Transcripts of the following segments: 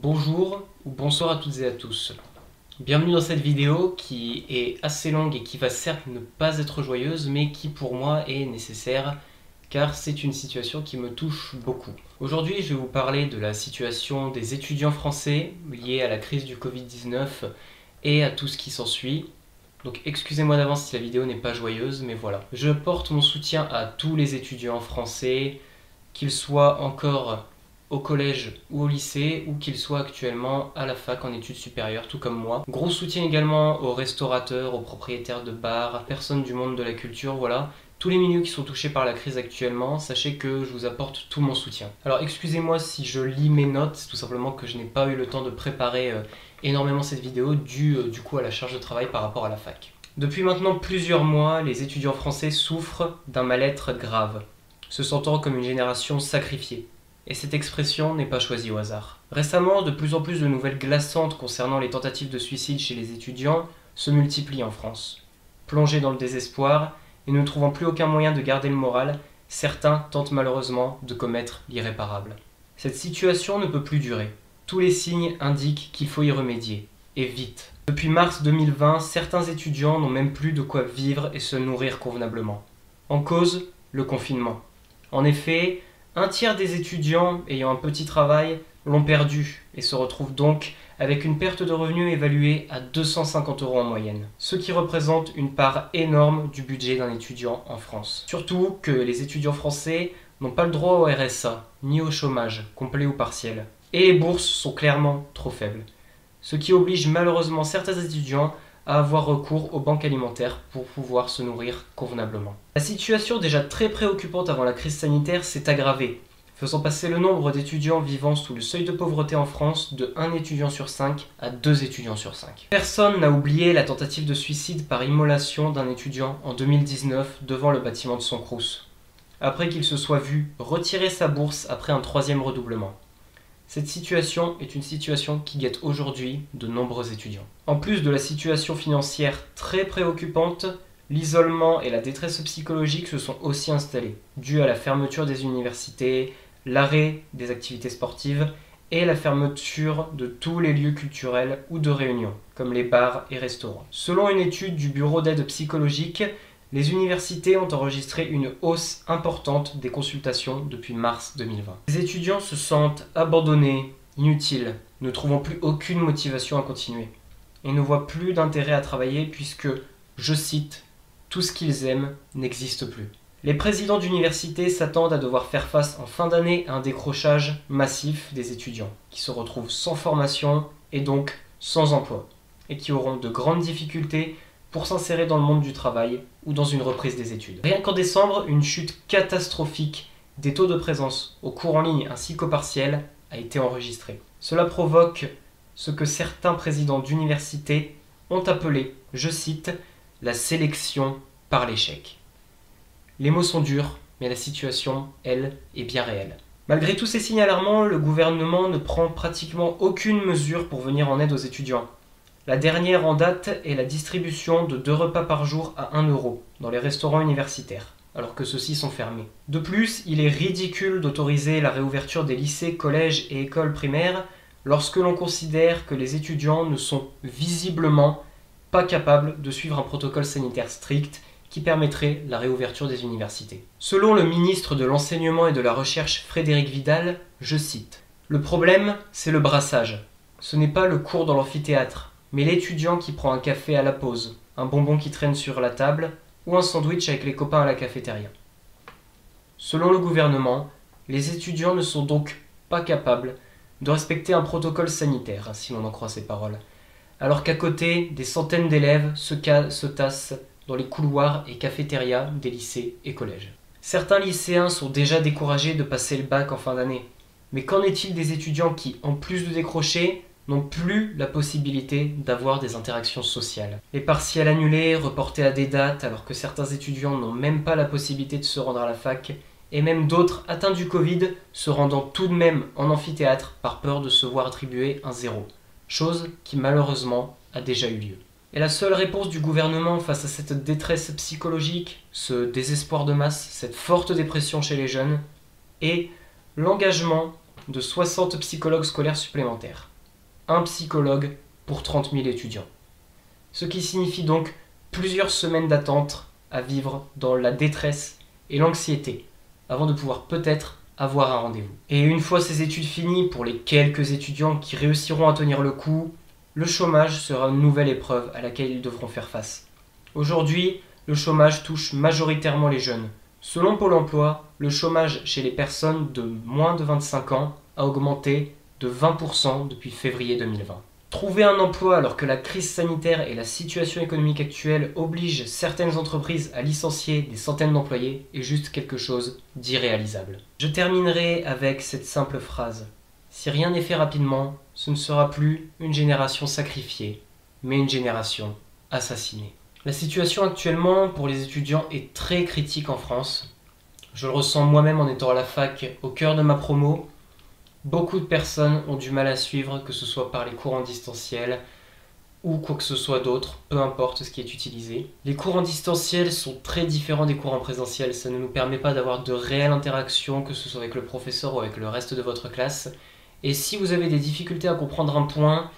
Bonjour ou bonsoir à toutes et à tous. Bienvenue dans cette vidéo qui est assez longue et qui va certes ne pas être joyeuse, mais qui pour moi est nécessaire car c'est une situation qui me touche beaucoup. Aujourd'hui, je vais vous parler de la situation des étudiants français liée à la crise du Covid-19 et à tout ce qui s'ensuit. Donc excusez-moi d'avance si la vidéo n'est pas joyeuse, mais voilà. Je porte mon soutien à tous les étudiants français, qu'ils soient encore au collège ou au lycée, ou qu'ils soient actuellement à la fac en études supérieures, tout comme moi. Gros soutien également aux restaurateurs, aux propriétaires de bars, personnes du monde de la culture, voilà. Tous les milieux qui sont touchés par la crise actuellement, sachez que je vous apporte tout mon soutien. Alors excusez-moi si je lis mes notes, c'est tout simplement que je n'ai pas eu le temps de préparer énormément cette vidéo dû du coup à la charge de travail par rapport à la fac. Depuis maintenant plusieurs mois, les étudiants français souffrent d'un mal-être grave, se sentant comme une génération sacrifiée. Et cette expression n'est pas choisie au hasard. Récemment, de plus en plus de nouvelles glaçantes concernant les tentatives de suicide chez les étudiants se multiplient en France. Plongés dans le désespoir et ne trouvant plus aucun moyen de garder le moral, certains tentent malheureusement de commettre l'irréparable. Cette situation ne peut plus durer. Tous les signes indiquent qu'il faut y remédier, et vite. Depuis mars 2020, certains étudiants n'ont même plus de quoi vivre et se nourrir convenablement. En cause, le confinement. En effet, un tiers des étudiants ayant un petit travail l'ont perdu et se retrouvent donc avec une perte de revenus évaluée à 250 € en moyenne, ce qui représente une part énorme du budget d'un étudiant en France. Surtout que les étudiants français n'ont pas le droit au RSA, ni au chômage, complet ou partiel. Et les bourses sont clairement trop faibles, ce qui oblige malheureusement certains étudiants à avoir recours aux banques alimentaires pour pouvoir se nourrir convenablement. La situation déjà très préoccupante avant la crise sanitaire s'est aggravée, faisant passer le nombre d'étudiants vivant sous le seuil de pauvreté en France de 1 étudiant sur 5 à 2 étudiants sur 5. Personne n'a oublié la tentative de suicide par immolation d'un étudiant en 2019 devant le bâtiment de son crous, après qu'il se soit vu retirer sa bourse après un 3e redoublement. Cette situation est une situation qui guette aujourd'hui de nombreux étudiants. En plus de la situation financière très préoccupante, l'isolement et la détresse psychologique se sont aussi installés, dû à la fermeture des universités, l'arrêt des activités sportives et la fermeture de tous les lieux culturels ou de réunion, comme les bars et restaurants. Selon une étude du Bureau d'aide psychologique, les universités ont enregistré une hausse importante des consultations depuis mars 2020. Les étudiants se sentent abandonnés, inutiles, ne trouvant plus aucune motivation à continuer, et ne voient plus d'intérêt à travailler puisque, je cite, « tout ce qu'ils aiment n'existe plus ». Les présidents d'université s'attendent à devoir faire face en fin d'année à un décrochage massif des étudiants, qui se retrouvent sans formation et donc sans emploi, et qui auront de grandes difficultés pour s'insérer dans le monde du travail ou dans une reprise des études. Rien qu'en décembre, une chute catastrophique des taux de présence au cours en ligne ainsi qu'au partiel a été enregistrée. Cela provoque ce que certains présidents d'université ont appelé, je cite, la sélection par l'échec. Les mots sont durs, mais la situation, elle, est bien réelle. Malgré tous ces signes alarmants, le gouvernement ne prend pratiquement aucune mesure pour venir en aide aux étudiants. La dernière en date est la distribution de 2 repas par jour à 1 € dans les restaurants universitaires, alors que ceux-ci sont fermés. De plus, il est ridicule d'autoriser la réouverture des lycées, collèges et écoles primaires lorsque l'on considère que les étudiants ne sont visiblement pas capables de suivre un protocole sanitaire strict qui permettrait la réouverture des universités. Selon le ministre de l'Enseignement et de la Recherche Frédérique Vidal, je cite, « Le problème, c'est le brassage. Ce n'est pas le cours dans l'amphithéâtre, mais l'étudiant qui prend un café à la pause, un bonbon qui traîne sur la table ou un sandwich avec les copains à la cafétéria. » Selon le gouvernement, les étudiants ne sont donc pas capables de respecter un protocole sanitaire, si l'on en croit ces paroles, alors qu'à côté, des centaines d'élèves se tassent dans les couloirs et cafétérias des lycées et collèges. Certains lycéens sont déjà découragés de passer le bac en fin d'année, mais qu'en est-il des étudiants qui, en plus de décrocher, n'ont plus la possibilité d'avoir des interactions sociales? Les partiels annulés, reportés à des dates alors que certains étudiants n'ont même pas la possibilité de se rendre à la fac, et même d'autres atteints du Covid se rendant tout de même en amphithéâtre par peur de se voir attribuer un 0, chose qui malheureusement a déjà eu lieu. Et la seule réponse du gouvernement face à cette détresse psychologique, ce désespoir de masse, cette forte dépression chez les jeunes, est l'engagement de 60 psychologues scolaires supplémentaires. Un psychologue pour 30 000 étudiants. Ce qui signifie donc plusieurs semaines d'attente à vivre dans la détresse et l'anxiété, avant de pouvoir peut-être avoir un rendez-vous. Et une fois ces études finies, pour les quelques étudiants qui réussiront à tenir le coup, le chômage sera une nouvelle épreuve à laquelle ils devront faire face. Aujourd'hui, le chômage touche majoritairement les jeunes. Selon Pôle emploi, le chômage chez les personnes de moins de 25 ans a augmenté de 20% depuis février 2020. Trouver un emploi alors que la crise sanitaire et la situation économique actuelle obligent certaines entreprises à licencier des centaines d'employés est juste quelque chose d'irréalisable. Je terminerai avec cette simple phrase. Si rien n'est fait rapidement, ce ne sera plus une génération sacrifiée, mais une génération assassinée. La situation actuellement pour les étudiants est très critique en France. Je le ressens moi-même en étant à la fac au cœur de ma promo. Beaucoup de personnes ont du mal à suivre, que ce soit par les cours en distanciel ou quoi que ce soit d'autre, peu importe ce qui est utilisé. Les cours en distanciel sont très différents des cours en présentiel, ça ne nous permet pas d'avoir de réelle interaction, que ce soit avec le professeur ou avec le reste de votre classe. Et si vous avez des difficultés à comprendre un point,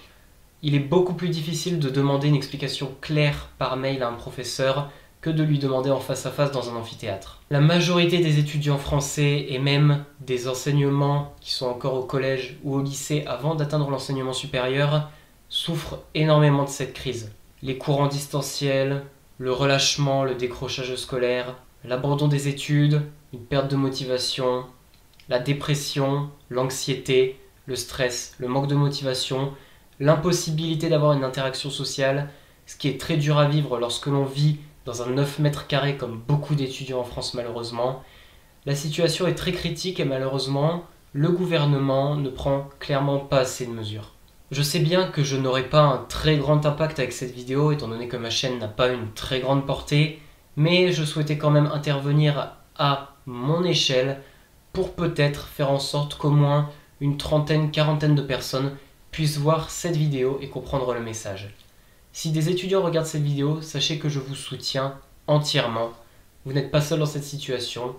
il est beaucoup plus difficile de demander une explication claire par mail à un professeur que de lui demander en face à face dans un amphithéâtre. La majorité des étudiants français et même des enseignements qui sont encore au collège ou au lycée avant d'atteindre l'enseignement supérieur souffrent énormément de cette crise. Les cours en distanciel, le relâchement, le décrochage scolaire, l'abandon des études, une perte de motivation, la dépression, l'anxiété, le stress, le manque de motivation, l'impossibilité d'avoir une interaction sociale, ce qui est très dur à vivre lorsque l'on vit dans un 9 mètres carrés comme beaucoup d'étudiants en France malheureusement. La situation est très critique et malheureusement, le gouvernement ne prend clairement pas assez de mesures. Je sais bien que je n'aurai pas un très grand impact avec cette vidéo étant donné que ma chaîne n'a pas une très grande portée, mais je souhaitais quand même intervenir à mon échelle pour peut-être faire en sorte qu'au moins une trentaine, quarantaine de personnes puissent voir cette vidéo et comprendre le message. Si des étudiants regardent cette vidéo, sachez que je vous soutiens entièrement. Vous n'êtes pas seul dans cette situation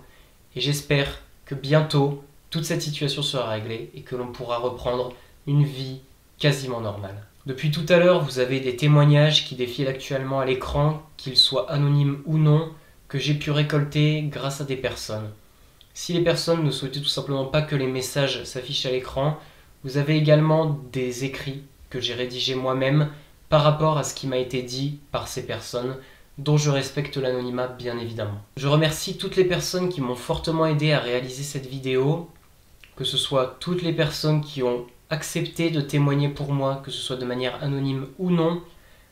et j'espère que bientôt toute cette situation sera réglée et que l'on pourra reprendre une vie quasiment normale. Depuis tout à l'heure, vous avez des témoignages qui défilent actuellement à l'écran, qu'ils soient anonymes ou non, que j'ai pu récolter grâce à des personnes. Si les personnes ne souhaitaient tout simplement pas que les messages s'affichent à l'écran, vous avez également des écrits que j'ai rédigés moi-même par rapport à ce qui m'a été dit par ces personnes, dont je respecte l'anonymat bien évidemment. Je remercie toutes les personnes qui m'ont fortement aidé à réaliser cette vidéo, que ce soit toutes les personnes qui ont accepté de témoigner pour moi, que ce soit de manière anonyme ou non,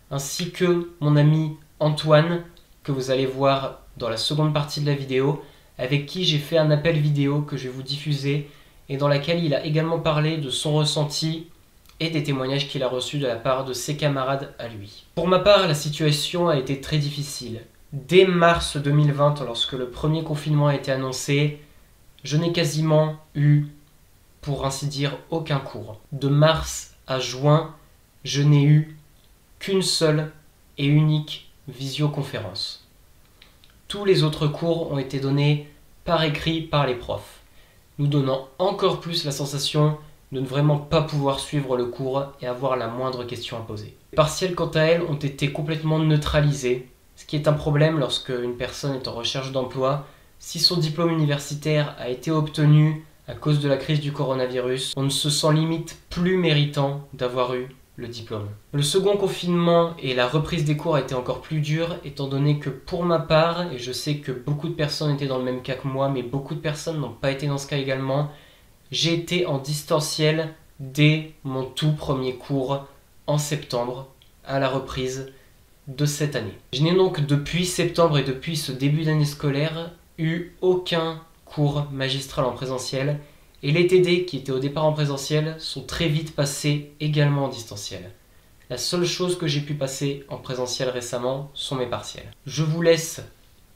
ainsi que mon ami Antoine, que vous allez voir dans la seconde partie de la vidéo, avec qui j'ai fait un appel vidéo que je vais vous diffuser et dans laquelle il a également parlé de son ressenti et des témoignages qu'il a reçus de la part de ses camarades à lui. Pour ma part, la situation a été très difficile. Dès mars 2020, lorsque le premier confinement a été annoncé, je n'ai quasiment eu, pour ainsi dire, aucun cours. De mars à juin, je n'ai eu qu'une seule et unique visioconférence. Tous les autres cours ont été donnés par écrit par les profs, nous donnant encore plus la sensation de ne vraiment pas pouvoir suivre le cours et avoir la moindre question à poser. Les partiels, quant à elles, ont été complètement neutralisés, ce qui est un problème lorsque une personne est en recherche d'emploi. Si son diplôme universitaire a été obtenu à cause de la crise du coronavirus, on ne se sent limite plus méritant d'avoir eu le diplôme. Le second confinement et la reprise des cours a été encore plus dur, étant donné que pour ma part, et je sais que beaucoup de personnes étaient dans le même cas que moi, mais beaucoup de personnes n'ont pas été dans ce cas également, j'ai été en distanciel dès mon tout premier cours en septembre, à la reprise de cette année. Je n'ai donc depuis septembre et depuis ce début d'année scolaire eu aucun cours magistral en présentiel, et les TD qui étaient au départ en présentiel sont très vite passés également en distanciel. La seule chose que j'ai pu passer en présentiel récemment sont mes partiels. Je vous laisse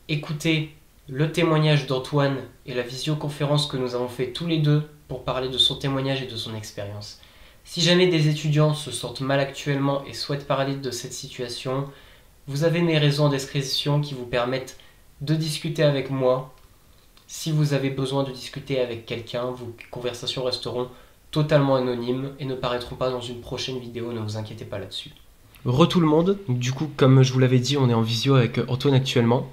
écouter le témoignage d'Antoine et la visioconférence que nous avons fait tous les deux pour parler de son témoignage et de son expérience. Si jamais des étudiants se sentent mal actuellement et souhaitent parler de cette situation, vous avez mes réseaux en description qui vous permettent de discuter avec moi. Si vous avez besoin de discuter avec quelqu'un, vos conversations resteront totalement anonymes et ne paraîtront pas dans une prochaine vidéo, ne vous inquiétez pas là-dessus. Tout le monde, donc, du coup comme je vous l'avais dit, on est en visio avec Antoine actuellement,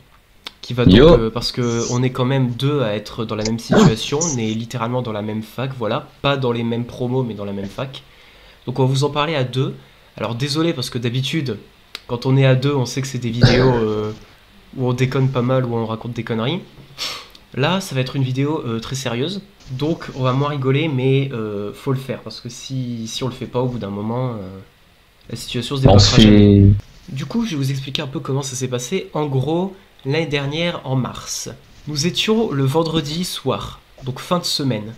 qui va donc, parce qu'on est quand même deux à être dans la même situation, on est littéralement dans la même fac, voilà, pas dans les mêmes promos mais dans la même fac. Donc on va vous en parler à deux. Alors désolé parce que d'habitude, quand on est à deux, on sait que c'est des vidéos où on déconne pas mal, où on raconte des conneries. Là, ça va être une vidéo très sérieuse, donc on va moins rigoler, mais faut le faire, parce que si on le fait pas au bout d'un moment, la situation se débloquera jamais. Du coup, je vais vous expliquer un peu comment ça s'est passé. En gros, l'année dernière, en mars, nous étions le vendredi soir, donc fin de semaine.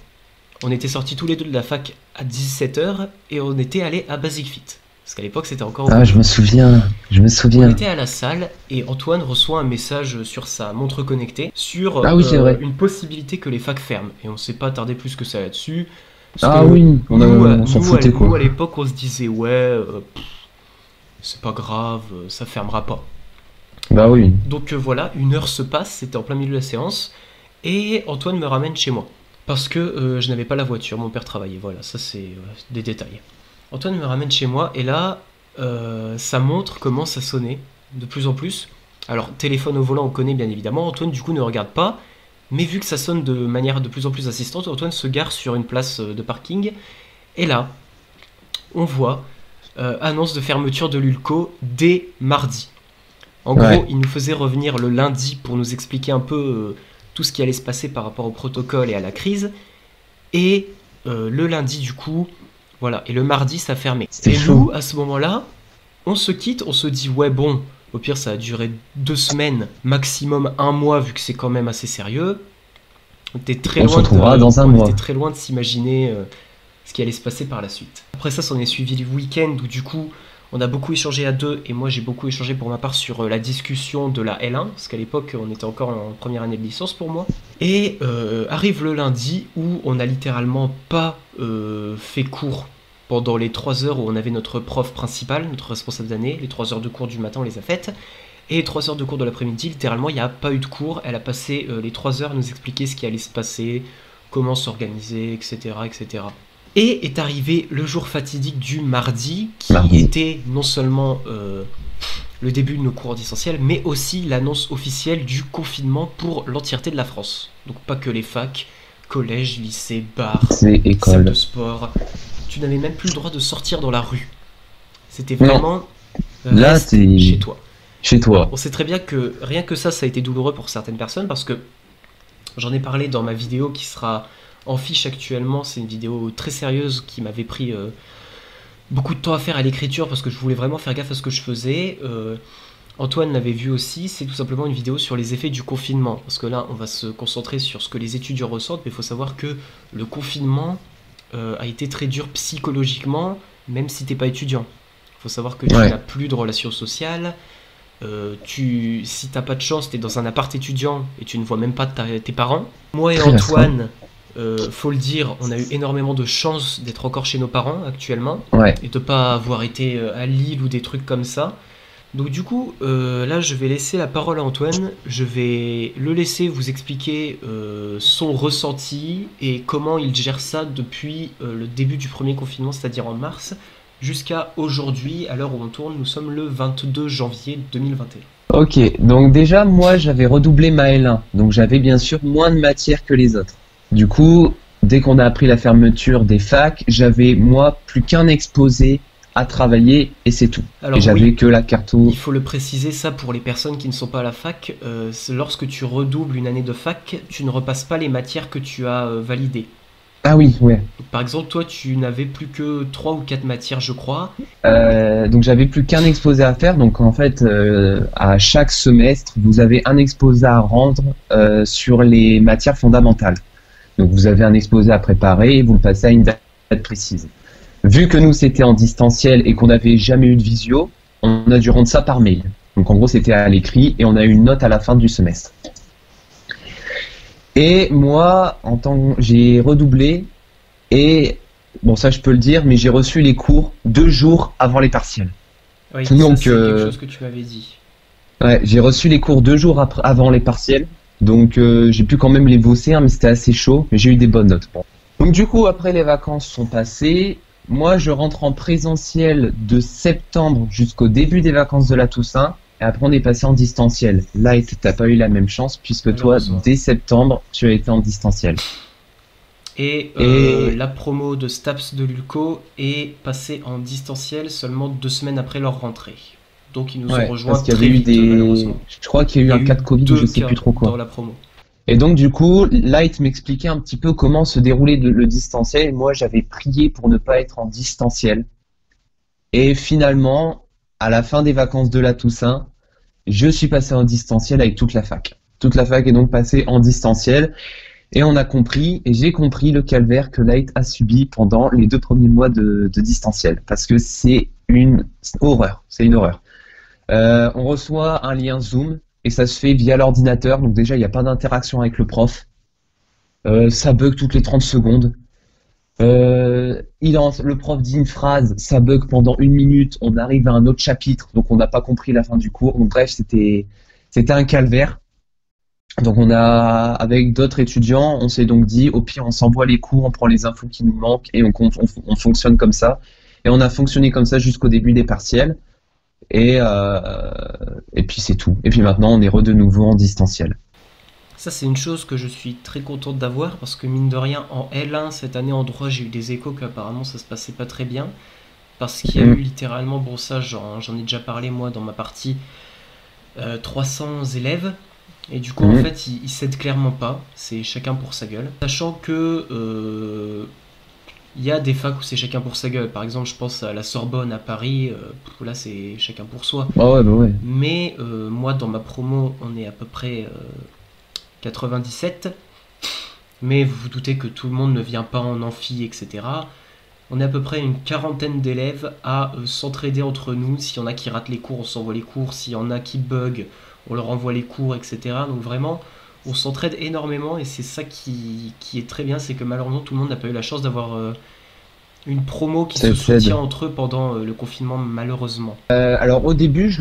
On était sortis tous les deux de la fac à 17 h et on était allés à Basic Fit. Parce qu'à l'époque, c'était encore... Ah, je me souviens. On était à la salle et Antoine reçoit un message sur sa montre connectée sur une possibilité que les facs ferment. Et on s'est pas attardé plus que ça là-dessus. On s'en foutait quoi. Nous, à l'époque, on se disait, ouais, c'est pas grave, ça fermera pas. Bah oui. Donc voilà, une heure se passe, c'était en plein milieu de la séance, et Antoine me ramène chez moi. Parce que je n'avais pas la voiture, mon père travaillait, voilà, ça c'est des détails. Antoine me ramène chez moi, et là, sa montre commence à sonner, de plus en plus. Alors, téléphone au volant, on connaît bien évidemment, Antoine du coup ne regarde pas, mais vu que ça sonne de manière de plus en plus insistante, Antoine se gare sur une place de parking, et là, on voit annonce de fermeture de l'Ulco dès mardi. En gros, il nous faisait revenir le lundi pour nous expliquer un peu tout ce qui allait se passer par rapport au protocole et à la crise. Et le lundi, du coup, voilà. Et le mardi, ça fermait. Et nous, à ce moment-là, on se quitte, on se dit, ouais, bon, au pire, ça a duré 2 semaines, maximum 1 mois, vu que c'est quand même assez sérieux. On était très loin de s'imaginer ce qui allait se passer par la suite. Après ça, on est suivi le week-end où, du coup, on a beaucoup échangé à deux, et moi j'ai beaucoup échangé pour ma part sur la discussion de la L1, parce qu'à l'époque on était encore en première année de licence pour moi. Et arrive le lundi où on n'a littéralement pas fait cours pendant les 3 heures où on avait notre prof principal, notre responsable d'année. Les 3 heures de cours du matin on les a faites, et les 3 heures de cours de l'après-midi, littéralement il n'y a pas eu de cours. Elle a passé les 3 heures à nous expliquer ce qui allait se passer, comment s'organiser, etc., etc. Et est arrivé le jour fatidique du mardi, qui était non seulement le début de nos cours en distanciel, mais aussi l'annonce officielle du confinement pour l'entièreté de la France. Donc pas que les facs, collèges, lycées, bars, salles de sport. Tu n'avais même plus le droit de sortir dans la rue. C'était vraiment là, c'est chez toi. Chez toi. On sait très bien que rien que ça a été douloureux pour certaines personnes, parce que j'en ai parlé dans ma vidéo qui sera en fiche actuellement. C'est une vidéo très sérieuse qui m'avait pris beaucoup de temps à faire à l'écriture parce que je voulais vraiment faire gaffe à ce que je faisais. Antoine l'avait vu aussi, c'est tout simplement une vidéo sur les effets du confinement. Parce que là, on va se concentrer sur ce que les étudiants ressentent, mais il faut savoir que le confinement a été très dur psychologiquement, même si t'es pas étudiant. Il faut savoir que tu n'as plus de relations sociales. Si t'as pas de chance, t'es dans un appart étudiant et tu ne vois même pas tes parents. Moi et Antoine... faut le dire, on a eu énormément de chance d'être encore chez nos parents actuellement et de pas avoir été à Lille ou des trucs comme ça. Donc du coup, là je vais laisser la parole à Antoine, je vais le laisser vous expliquer son ressenti et comment il gère ça depuis le début du premier confinement, c'est-à-dire en mars, jusqu'à aujourd'hui, à l'heure où on tourne, nous sommes le 22 janvier 2021. Ok, donc déjà moi j'avais redoublé ma L1, donc j'avais bien sûr moins de matière que les autres. Du coup, dès qu'on a appris la fermeture des facs, j'avais moi plus qu'un exposé à travailler et c'est tout. Alors, et j'avais que la carto. Il faut le préciser, ça pour les personnes qui ne sont pas à la fac, lorsque tu redoubles une année de fac, tu ne repasses pas les matières que tu as validées. Ah oui, ouais. Donc, par exemple, toi tu n'avais plus que 3 ou 4 matières je crois. Donc j'avais plus qu'un exposé à faire, donc en fait à chaque semestre vous avez un exposé à rendre sur les matières fondamentales. Donc vous avez un exposé à préparer et vous le passez à une date précise. Vu que nous c'était en distanciel et qu'on n'avait jamais eu de visio, on a dû rendre ça par mail. Donc en gros c'était à l'écrit et on a eu une note à la fin du semestre. Et moi, j'ai redoublé et bon ça je peux le dire, mais j'ai reçu les cours 2 jours avant les partiels. Oui, donc c'est quelque chose que tu m'avais dit. Ouais, j'ai reçu les cours 2 jours avant les partiels. Donc j'ai pu quand même les bosser, hein, mais c'était assez chaud, mais j'ai eu des bonnes notes. Bon. Donc du coup, après les vacances sont passées, moi je rentre en présentiel de septembre jusqu'au début des vacances de la Toussaint, et après on est passé en distanciel. Là, t'as pas eu la même chance, puisque toi, malheureusement. dès septembre, tu as été en distanciel. Et Et la promo de Staps de Lulco est passée en distanciel seulement 2 semaines après leur rentrée. Donc ils nous ont ouais, rejoints parce qu'il y avait très eu vite, des... malheureusement. Je crois qu'il y a eu Il y un a eu cas de Covid ou je deux sais plus cas trop dans quoi. la promo. Et donc du coup, Light m'expliquait un petit peu comment se déroulait le distanciel, et moi j'avais prié pour ne pas être en distanciel. Et finalement, à la fin des vacances de la Toussaint, je suis passé en distanciel avec toute la fac. Toute la fac est donc passée en distanciel et on a compris, et j'ai compris le calvaire que Light a subi pendant les 2 premiers mois de distanciel. Parce que c'est une horreur, c'est une horreur. On reçoit un lien Zoom et ça se fait via l'ordinateur, donc déjà il n'y a pas d'interaction avec le prof. Ça bug toutes les 30 secondes. Le prof dit une phrase, ça bug pendant 1 minute, on arrive à un autre chapitre, donc on n'a pas compris la fin du cours. Donc bref, c'était un calvaire. Donc avec d'autres étudiants, on s'est donc dit, au pire, on s'envoie les cours, on prend les infos qui nous manquent et on fonctionne comme ça. Et on a fonctionné comme ça jusqu'au début des partiels. Et puis c'est tout. Et puis maintenant, on est de nouveau en distanciel. Ça, c'est une chose que je suis très contente d'avoir parce que, mine de rien, en L1 cette année en droit, j'ai eu des échos qu'apparemment ça se passait pas très bien. Parce qu'il y a eu Mm. littéralement, bon, ça j'en ai déjà parlé moi dans ma partie, 300 élèves. Et du coup, en Mm. fait, ils s'aident clairement pas. C'est chacun pour sa gueule. Sachant que il y a des facs où c'est chacun pour sa gueule. Par exemple, je pense à la Sorbonne à Paris. Là, c'est chacun pour soi. Ah ouais, bah ouais. Mais moi, dans ma promo, on est à peu près 97. Mais vous vous doutez que tout le monde ne vient pas en amphi, etc. On est à peu près une quarantaine d'élèves à s'entraider entre nous. S'il y en a qui ratent les cours, on s'envoie les cours. S'il y en a qui bug, on leur envoie les cours, etc. Donc vraiment, on s'entraide énormément et c'est ça qui est très bien. C'est que malheureusement, tout le monde n'a pas eu la chance d'avoir une promo qui se Cette aide. soutient entre eux pendant le confinement, malheureusement. Alors au début,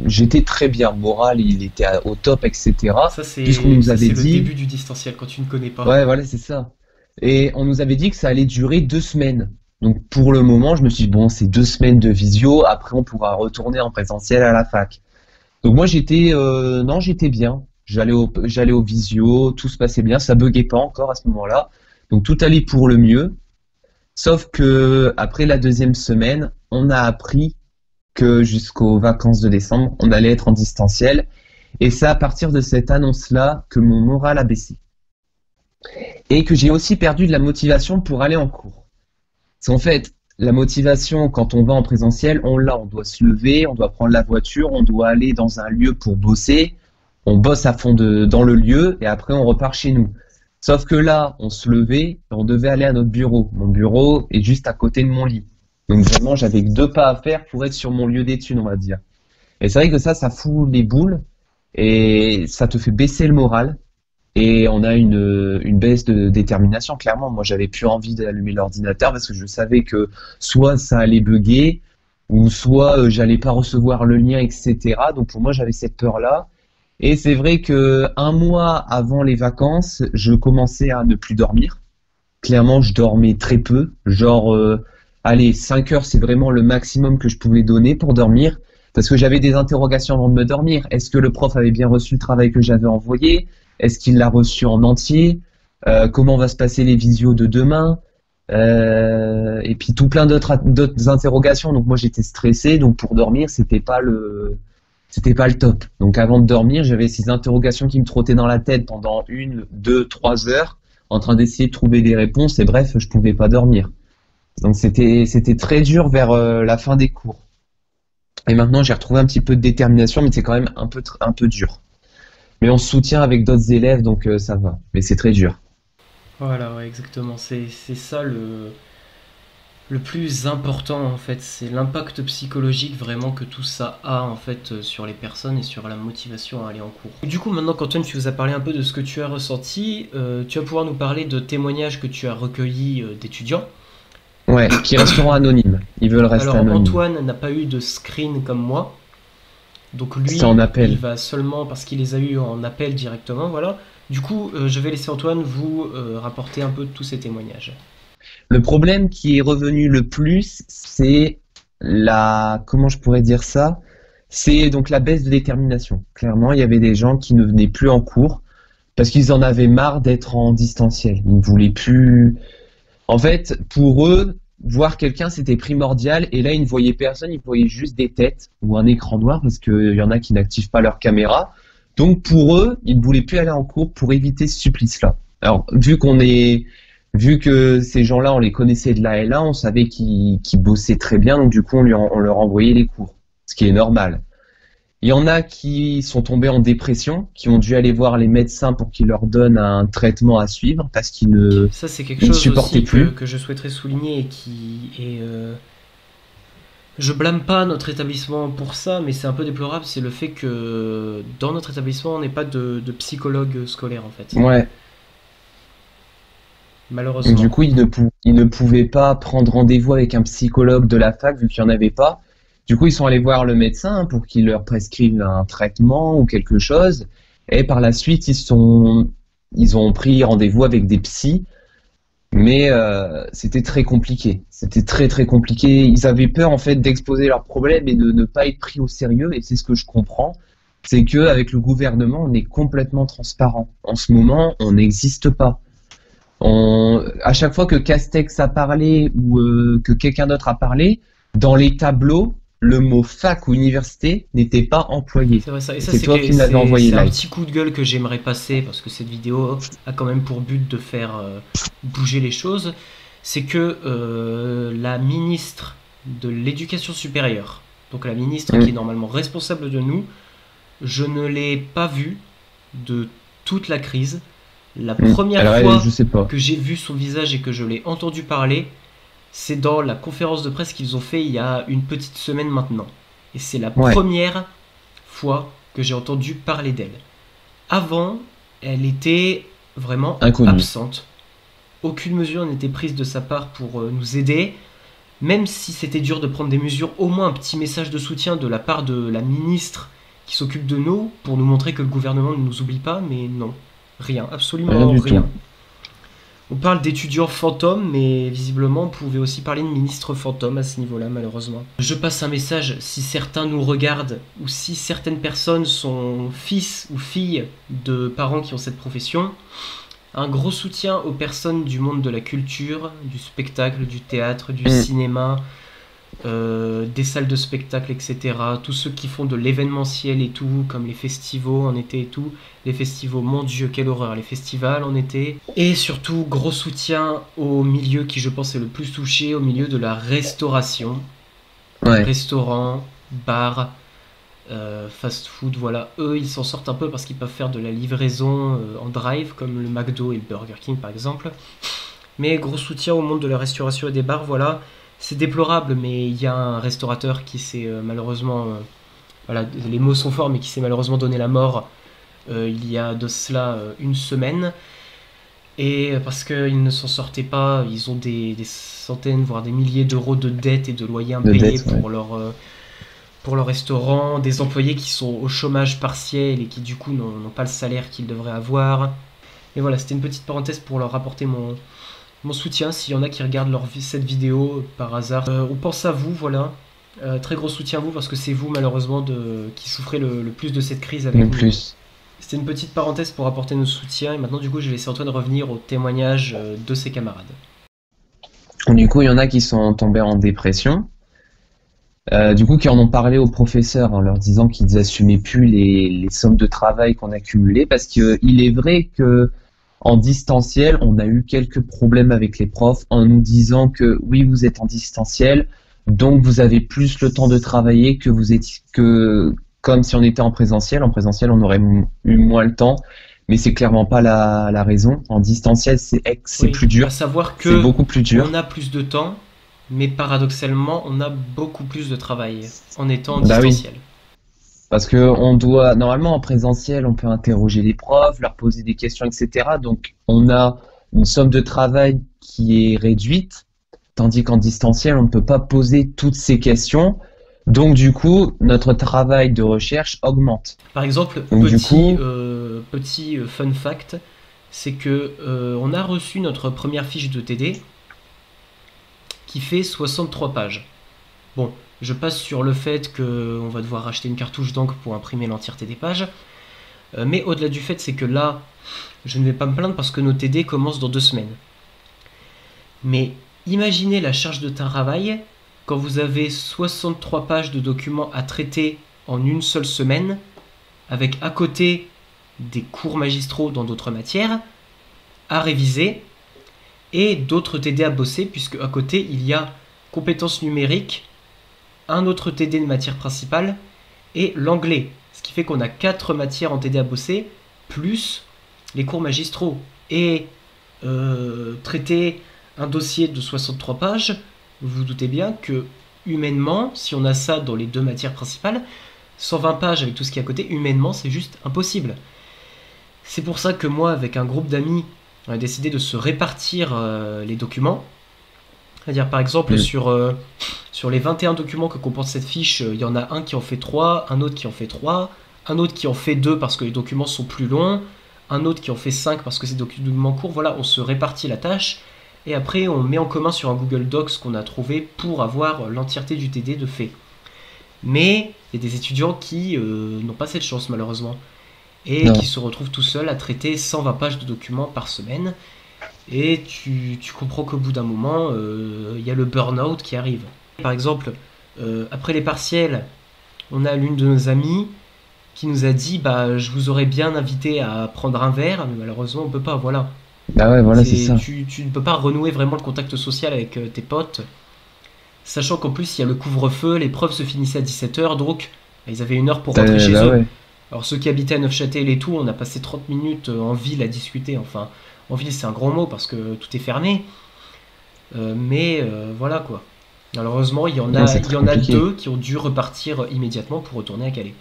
j'étais très bien, moral, il était au top, etc. Ça, Puisqu'on c'est nous ça, avait c'est le dit, début du distanciel quand tu ne connais pas. ouais, voilà, c'est ça. Et on nous avait dit que ça allait durer 2 semaines. Donc pour le moment, je me suis dit, bon, c'est 2 semaines de visio, après on pourra retourner en présentiel à la fac. Donc moi non, j'étais bien. J'allais au visio, tout se passait bien, ça buguait pas encore à ce moment-là. Donc tout allait pour le mieux. Sauf que après la 2e semaine, on a appris que jusqu'aux vacances de décembre, on allait être en distanciel. Et c'est à partir de cette annonce-là que mon moral a baissé. Et que j'ai aussi perdu de la motivation pour aller en cours. C'est en fait, la motivation, quand on va en présentiel, on doit se lever, on doit prendre la voiture, on doit aller dans un lieu pour bosser. On bosse à fond dans le lieu et après on repart chez nous. Sauf que là, on se levait et on devait aller à notre bureau. Mon bureau est juste à côté de mon lit. Donc vraiment, j'avais que 2 pas à faire pour être sur mon lieu d'études, on va dire. Et c'est vrai que ça fout les boules et ça te fait baisser le moral. Et on a une baisse de détermination, clairement. Moi, j'avais plus envie d'allumer l'ordinateur parce que je savais que soit ça allait bugger, ou soit j'allais pas recevoir le lien, etc. Donc pour moi, j'avais cette peur-là. Et c'est vrai que un mois avant les vacances, je commençais à ne plus dormir. Clairement, je dormais très peu. Genre, allez, 5 heures, c'est vraiment le maximum que je pouvais donner pour dormir. Parce que j'avais des interrogations avant de me dormir. Est-ce que le prof avait bien reçu le travail que j'avais envoyé? Est-ce qu'il l'a reçu en entier? Comment va se passer les visios de demain? Et puis tout plein d'autres interrogations. Donc moi j'étais stressé. Donc pour dormir, c'était pas le top. Donc avant de dormir, j'avais ces interrogations qui me trottaient dans la tête pendant 1, 2, 3 heures, en train d'essayer de trouver des réponses. Et bref, je pouvais pas dormir. Donc c'était très dur vers la fin des cours. Et maintenant, j'ai retrouvé un petit peu de détermination, mais c'est quand même un peu dur. Mais on se soutient avec d'autres élèves, donc ça va. Mais c'est très dur. Voilà, ouais, exactement. C'est ça le plus important en fait. C'est l'impact psychologique vraiment que tout ça a en fait sur les personnes et sur la motivation à aller en cours. Du coup, maintenant qu'Antoine, tu nous as parlé un peu de ce que tu as ressenti, tu vas pouvoir nous parler de témoignages que tu as recueillis d'étudiants. Ouais, qui resteront anonymes. Ils veulent rester Alors, anonymes. Antoine n'a pas eu de screen comme moi. Donc lui, C'était en appel. il va seulement parce qu'il les a eu en appel directement, voilà. Du coup, je vais laisser Antoine vous rapporter un peu tous ces témoignages. Le problème qui est revenu le plus, c'est comment je pourrais dire ça? C'est donc la baisse de détermination. Clairement, il y avait des gens qui ne venaient plus en cours parce qu'ils en avaient marre d'être en distanciel. Ils ne voulaient plus. En fait, pour eux, voir quelqu'un, c'était primordial. Et là, ils ne voyaient personne, ils voyaient juste des têtes ou un écran noir parce qu'il y en a qui n'activent pas leur caméra. Donc, pour eux, ils ne voulaient plus aller en cours pour éviter ce supplice-là. Alors, vu que ces gens-là, on les connaissait de là et là, on savait qu'ils bossaient très bien. Donc, du coup, on leur envoyait les cours, ce qui est normal. Il y en a qui sont tombés en dépression, qui ont dû aller voir les médecins pour qu'ils leur donnent un traitement à suivre parce Ça, c'est quelque ils ne chose supportaient aussi plus. que je souhaiterais souligner et qui est... Je blâme pas notre établissement pour ça, mais c'est un peu déplorable, c'est le fait que dans notre établissement, on n'ait pas de psychologue scolaire, en fait. Ouais. Donc, du Malheureusement. coup, ils ne pouvaient pas prendre rendez-vous avec un psychologue de la fac vu qu'il n'y en avait pas. Du coup, ils sont allés voir le médecin pour qu'il leur prescrive un traitement ou quelque chose. Et par la suite, ils ont pris rendez-vous avec des psys. Mais c'était très compliqué. C'était très très compliqué. Ils avaient peur en fait d'exposer leurs problèmes et de ne pas être pris au sérieux. Et c'est ce que je comprends. C'est que avec le gouvernement, on est complètement transparent. En ce moment, on n'existe pas. À chaque fois que Castex a parlé ou que quelqu'un d'autre a parlé, dans les tableaux, le mot fac ou université n'était pas employé. C'est vrai ça. Et ça, C'est toi qui me l'avais envoyé c'est un live. petit coup de gueule que j'aimerais passer parce que cette vidéo a quand même pour but de faire bouger les choses. C'est que la ministre de l'Éducation supérieure, donc la ministre qui est Mm, normalement responsable de nous, je ne l'ai pas vue de toute la crise. La mm. première Alors, je fois sais pas. que j'ai vu son visage et que je l'ai entendu parler, c'est dans la conférence de presse qu'ils ont fait il y a une petite semaine maintenant. Et c'est la Ouais, première fois que j'ai entendu parler d'elle. Avant, elle était vraiment inconnu. absente. Aucune mesure n'était prise de sa part pour nous aider. Même si c'était dur de prendre des mesures, au moins un petit message de soutien de la part de la ministre qui s'occupe de nous pour nous montrer que le gouvernement ne nous oublie pas, mais non. Rien, Rien absolument du tout. rien. On parle d'étudiants fantômes, mais visiblement on pouvait aussi parler de ministres fantômes à ce niveau-là, malheureusement. Je passe un message, si certains nous regardent, ou si certaines personnes sont fils ou filles de parents qui ont cette profession, un gros soutien aux personnes du monde de la culture, du spectacle, du théâtre, du Mm. cinéma, des salles de spectacle, etc. Tous ceux qui font de l'événementiel et tout, comme les festivals en été et tout. Les festivals, mon Dieu, quelle horreur, les festivals en été. Et surtout, gros soutien au milieu qui, je pense, est le plus touché, au milieu de la restauration. Ouais. Restaurants, bars, fast-food, voilà. Eux, ils s'en sortent un peu parce qu'ils peuvent faire de la livraison en drive, comme le McDo et le Burger King, par exemple. Mais gros soutien au monde de la restauration et des bars, voilà. C'est déplorable, mais il y a un restaurateur qui s'est malheureusement, voilà, les mots sont forts, mais qui s'est malheureusement donné la mort il y a de cela une semaine. Et parce qu'ils ne s'en sortaient pas, ils ont des centaines, voire des milliers d'euros de dettes et de loyers De impayés dette, ouais. pour leur restaurant, des employés qui sont au chômage partiel et qui du coup n'ont pas le salaire qu'ils devraient avoir. Et voilà, c'était une petite parenthèse pour leur apporter mon soutien s'il y en a qui regardent cette vidéo par hasard. On pense à vous, voilà. Très gros soutien à vous parce que c'est vous malheureusement qui souffrez le plus de cette crise avec Le nous. plus. C'était une petite parenthèse pour apporter nos soutiens et maintenant du coup je vais laisser Antoine revenir au témoignage de ses camarades. Du coup, il y en a qui sont tombés en dépression. Du coup, qui en ont parlé aux professeurs en leur disant qu'ils assumaient plus les sommes de travail qu'on accumulait parce que il est vrai que en distanciel, on a eu quelques problèmes avec les profs en nous disant que oui, vous êtes en distanciel, donc vous avez plus le temps de travailler que vous étiez que comme si on était en présentiel. En présentiel, on aurait eu moins le temps, mais c'est clairement pas la raison. En distanciel, c'est Oui, plus à dur, savoir c'est que beaucoup plus dur. on a plus de temps, mais paradoxalement on a beaucoup plus de travail en étant en Bah oui. distanciel. Parce que on doit, normalement en présentiel, on peut interroger les profs, leur poser des questions, etc. Donc on a une somme de travail qui est réduite, tandis qu'en distanciel, on ne peut pas poser toutes ces questions. Donc du coup, notre travail de recherche augmente. Par exemple, Donc du coup, petit fun fact, c'est que on a reçu notre première fiche de TD qui fait 63 pages. Bon, je passe sur le fait qu'on va devoir acheter une cartouche d'encre pour imprimer l'entièreté des pages, mais au-delà du fait, c'est que là, je ne vais pas me plaindre parce que nos TD commencent dans 2 semaines. Mais imaginez la charge de travail quand vous avez 63 pages de documents à traiter en une seule semaine, avec à côté des cours magistraux dans d'autres matières, à réviser, et d'autres TD à bosser, puisque à côté il y a compétences numériques, un autre TD de matière principale, et l'anglais. Ce qui fait qu'on a 4 matières en TD à bosser, plus les cours magistraux. Et traiter un dossier de 63 pages, vous vous doutez bien que humainement, si on a ça dans les 2 matières principales, 120 pages avec tout ce qui est à côté, humainement c'est juste impossible. C'est pour ça que moi, avec un groupe d'amis, on a décidé de se répartir les documents. C'est-à-dire par exemple sur les 21 documents que comporte cette fiche, il y en a un qui en fait 3, un autre qui en fait 3, un autre qui en fait 2 parce que les documents sont plus longs, un autre qui en fait 5 parce que c'est des documents courts. Voilà, on se répartit la tâche et après on met en commun sur un Google Docs qu'on a trouvé pour avoir l'entièreté du TD de fait. Mais il y a des étudiants qui n'ont pas cette chance malheureusement et non. qui se retrouvent tout seuls à traiter 120 pages de documents par semaine. Et tu comprends qu'au bout d'un moment, il y a le burn-out qui arrive. Par exemple, après les partiels, on a l'une de nos amies qui nous a dit bah, je vous aurais bien invité à prendre un verre, mais malheureusement on peut pas, voilà. bah ouais, voilà, c'est ça. Tu ne peux pas renouer vraiment le contact social avec tes potes, sachant qu'en plus il y a le couvre-feu, les profs se finissaient à 17h, donc ils avaient 1 heure pour rentrer chez Bah eux. ouais. Alors ceux qui habitaient à Neufchâtel et tout, on a passé 30 minutes en ville à discuter, enfin en ville c'est un grand mot parce que tout est fermé. Mais voilà quoi. Malheureusement, Non, c'est il très y en a compliqué. 2 qui ont dû repartir immédiatement pour retourner à Calais.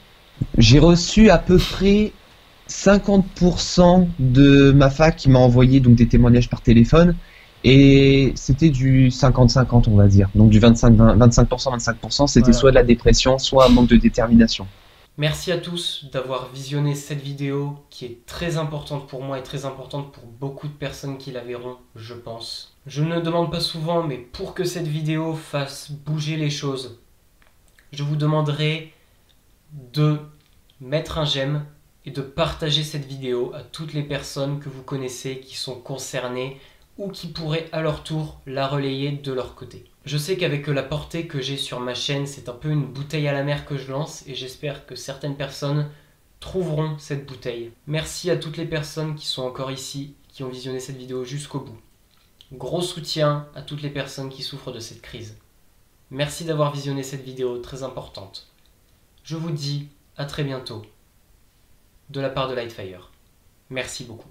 J'ai reçu à peu près 50% de ma fac qui m'a envoyé donc des témoignages par téléphone et c'était du 50-50 on va dire. Donc du 25%, 25%, c'était Voilà. soit de la dépression, soit un manque de détermination. Merci à tous d'avoir visionné cette vidéo qui est très importante pour moi et très importante pour beaucoup de personnes qui la verront, je pense. Je ne le demande pas souvent, mais pour que cette vidéo fasse bouger les choses, je vous demanderai de mettre un j'aime et de partager cette vidéo à toutes les personnes que vous connaissez qui sont concernées ou qui pourraient à leur tour la relayer de leur côté. Je sais qu'avec la portée que j'ai sur ma chaîne, c'est un peu une bouteille à la mer que je lance et j'espère que certaines personnes trouveront cette bouteille. Merci à toutes les personnes qui sont encore ici, qui ont visionné cette vidéo jusqu'au bout. Gros soutien à toutes les personnes qui souffrent de cette crise. Merci d'avoir visionné cette vidéo très importante. Je vous dis à très bientôt de la part de Lightfire. Merci beaucoup.